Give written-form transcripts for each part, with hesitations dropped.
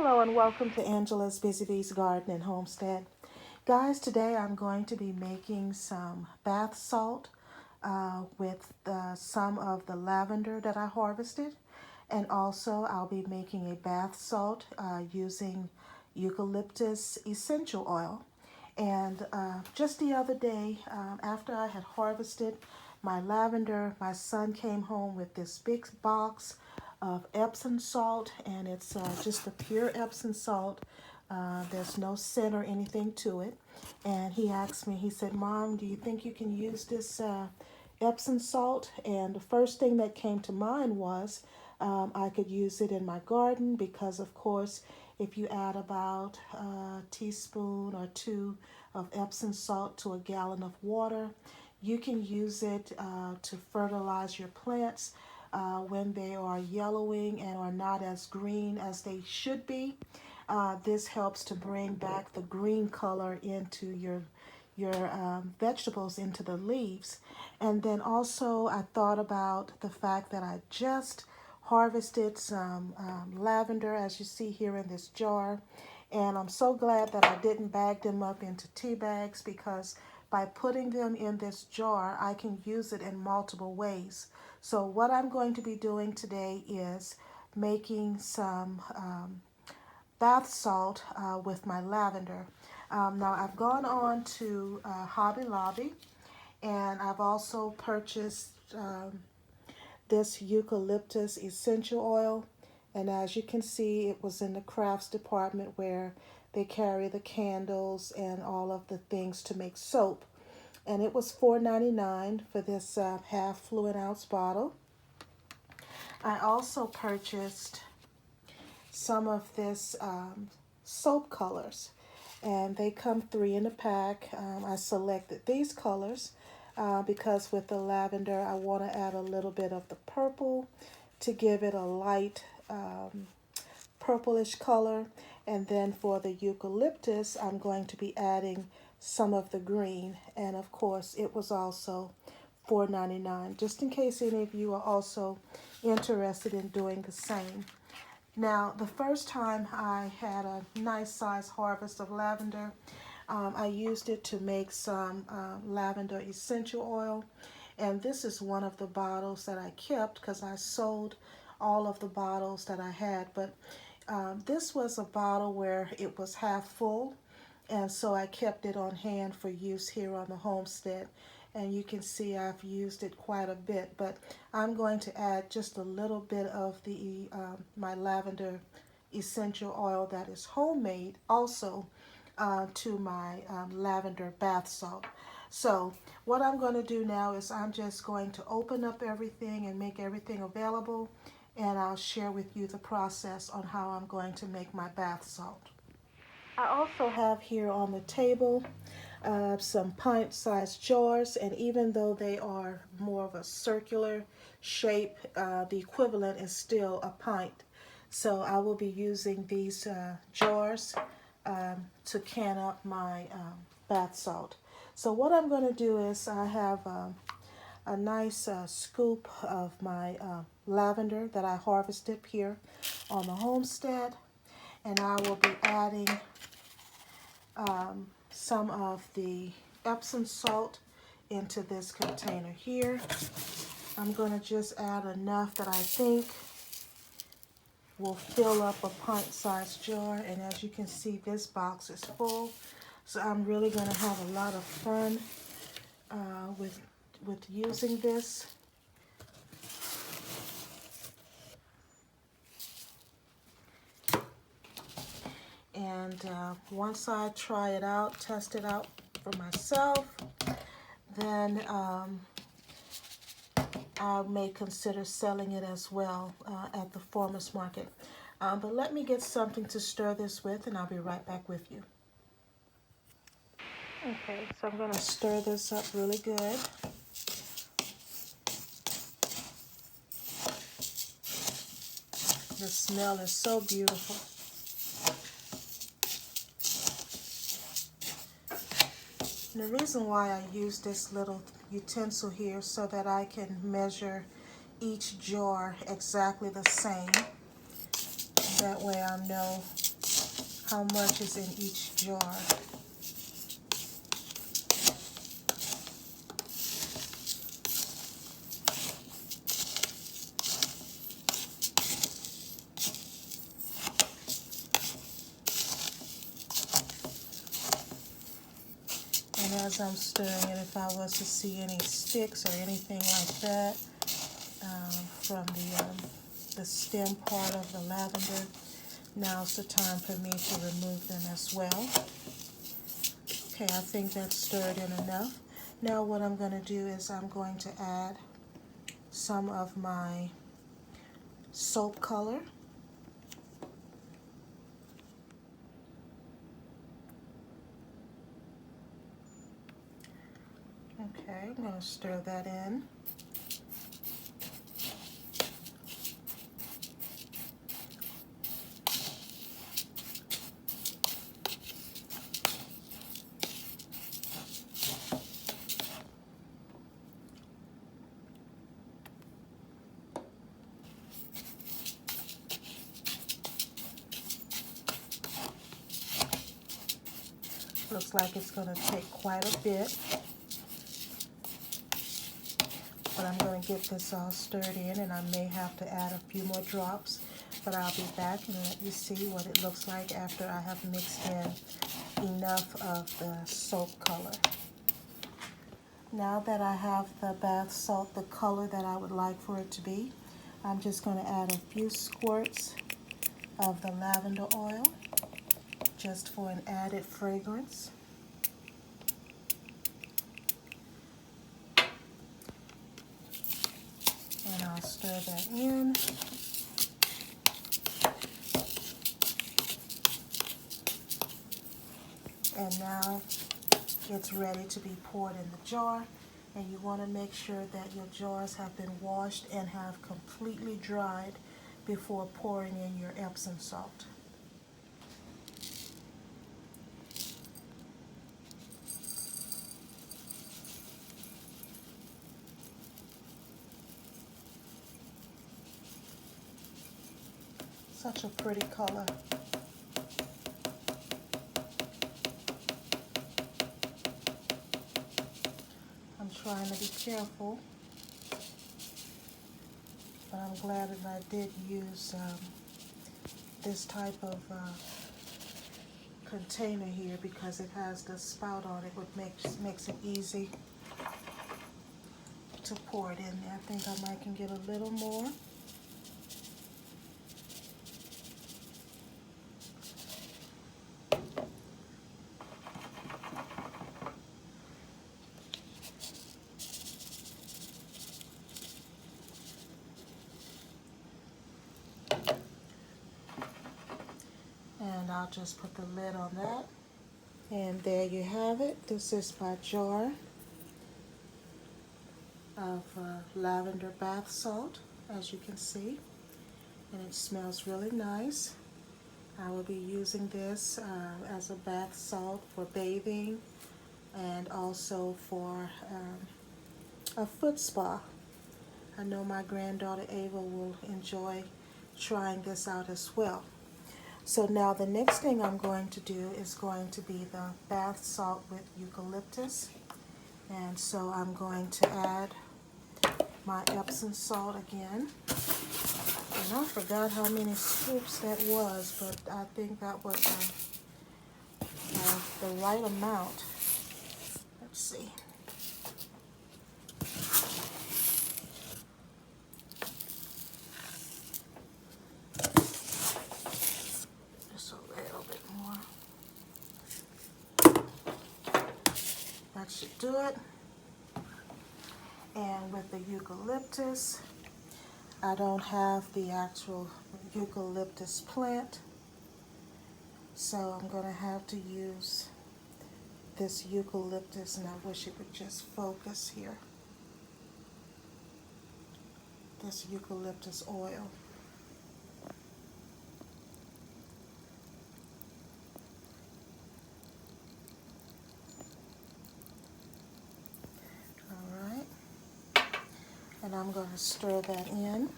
Hello and welcome to Angela's Busy Bees Garden and Homestead. Guys, today I'm going to be making some bath salt with some of the lavender that I harvested. And also I'll be making a bath salt using eucalyptus essential oil. And just the other day, after I had harvested my lavender, my son came home with this big box of Epsom salt, and it's just a pure Epsom salt. There's no scent or anything to it. And he asked me, he said, "Mom, do you think you can use this Epsom salt?" And the first thing that came to mind was I could use it in my garden because, of course, if you add about a teaspoon or two of Epsom salt to a gallon of water, you can use it to fertilize your plants when they are yellowing and are not as green as they should be. This helps to bring back the green color into your vegetables, into the leaves. And then also I thought about the fact that I just harvested some lavender, as you see here in this jar. And I'm so glad that I didn't bag them up into tea bags, because by putting them in this jar, I can use it in multiple ways. So what I'm going to be doing today is making some bath salt with my lavender. Now I've gone on to Hobby Lobby, and I've also purchased this eucalyptus essential oil. And as you can see, it was in the crafts department where they carry the candles and all of the things to make soap. And it was $4.99 for this half fluid ounce bottle. I also purchased some of this soap colors, and they come 3 in a pack. I selected these colors because with the lavender I want to add a little bit of the purple to give it a light purplish color, and then for the eucalyptus I'm going to be adding some of the green. And of course it was also $4.99, just in case any of you are also interested in doing the same. Now, the first time I had a nice size harvest of lavender, I used it to make some lavender essential oil. And this is one of the bottles that I kept because I sold all of the bottles that I had. But this was a bottle where it was half full, and so I kept it on hand for use here on the homestead. And you can see I've used it quite a bit, but I'm going to add just a little bit of the my lavender essential oil that is homemade also to my lavender bath salt. So what I'm going to do now is I'm just going to open up everything and make everything available, and I'll share with you the process on how I'm going to make my bath salt. I also have here on the table some pint-sized jars, and even though they are more of a circular shape, the equivalent is still a pint. So I will be using these jars to can up my bath salt. So what I'm going to do is I have a nice scoop of my lavender that I harvested here on the homestead, and I will be adding some of the Epsom salt into this container here. I'm going to just add enough that I think will fill up a pint-sized jar, and as you can see, this box is full. So I'm really going to have a lot of fun with using this. And once I try it out, test it out for myself, then I may consider selling it as well at the farmer's market. But let me get something to stir this with, and I'll be right back with you. Okay, so I'm going to stir this up really good. The smell is so beautiful. And the reason why I use this little utensil here so that I can measure each jar exactly the same. That way I know how much is in each jar. And as I'm stirring it, if I was to see any sticks or anything like that from the stem part of the lavender, now's the time for me to remove them as well. Okay, I think that's stirred in enough. Now what I'm going to do is I'm going to add some of my soap color. Okay, I'm going to stir that in. Looks like it's going to take quite a bit, but I'm going to get this all stirred in, and I may have to add a few more drops, but I'll be back and let you see what it looks like after I have mixed in enough of the soap color. Now that I have the bath salt the color that I would like for it to be, I'm just going to add a few squirts of the lavender oil, just for an added fragrance. And I'll stir that in. And now it's ready to be poured in the jar. And you want to make sure that your jars have been washed and have completely dried before pouring in your Epsom salt. Such a pretty color. I'm trying to be careful, but I'm glad that I did use this type of container here, because it has the spout on it, which makes it easy to pour it in there. I think I might can get a little more. And I'll just put the lid on that. And there you have it. This is my jar of lavender bath salt, as you can see. And it smells really nice. I will be using this as a bath salt for bathing and also for a foot spa. I know my granddaughter Ava will enjoy trying this out as well. So now the next thing I'm going to do is going to be the bath salt with eucalyptus. And so I'm going to add my Epsom salt again. And I forgot how many scoops that was, but I think that was the right amount. Let's see. Just a little bit more. That should do it. And with the eucalyptus, I don't have the actual eucalyptus plant, so I'm going to have to use this eucalyptus, and I wish it would just focus here. This eucalyptus oil. And I'm going to stir that in.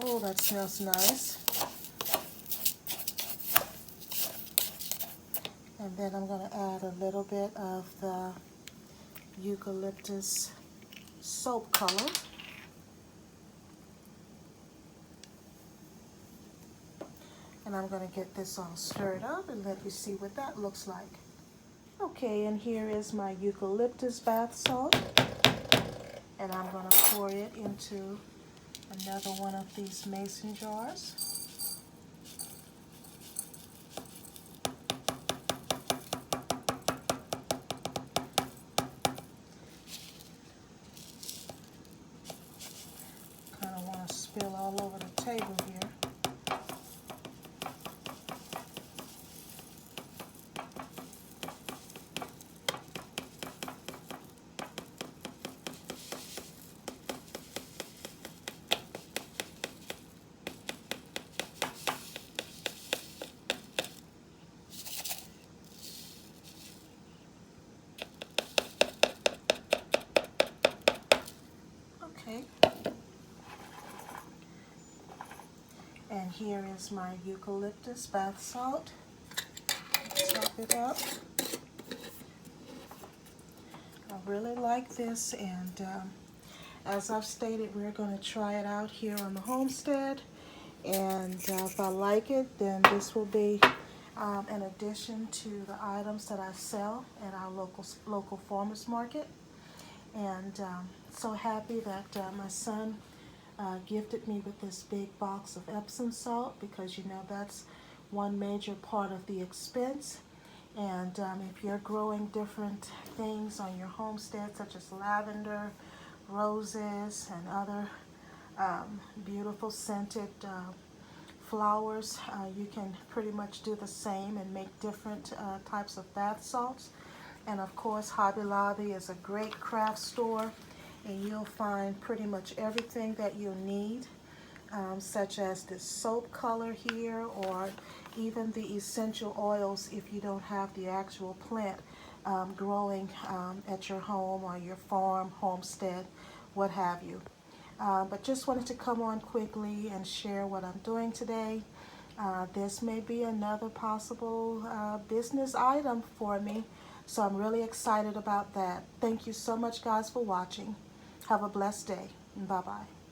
Oh, that smells nice. And then I'm going to add a little bit of the Eucalyptus soap color. And I'm going to get this all stirred up and let you see what that looks like. Okay, and here is my eucalyptus bath salt. And I'm going to pour it into another one of these mason jars. Kind of want to spill all over the table here. Okay. And here is my eucalyptus bath salt. Top it up. I really like this, and as I've stated, we're going to try it out here on the homestead. And if I like it, then this will be an addition to the items that I sell at our local farmers market. And so happy that my son gifted me with this big box of Epsom salt, because you know that's one major part of the expense. And if you're growing different things on your homestead, such as lavender, roses, and other beautiful scented flowers, you can pretty much do the same and make different types of bath salts. And of course, Hobby Lobby is a great craft store, and you'll find pretty much everything that you need, such as this soap color here, or even the essential oils if you don't have the actual plant growing at your home or your farm, homestead, what have you. But just wanted to come on quickly and share what I'm doing today. This may be another possible business item for me, so I'm really excited about that. Thank you so much, guys, for watching. Have a blessed day. Bye-bye.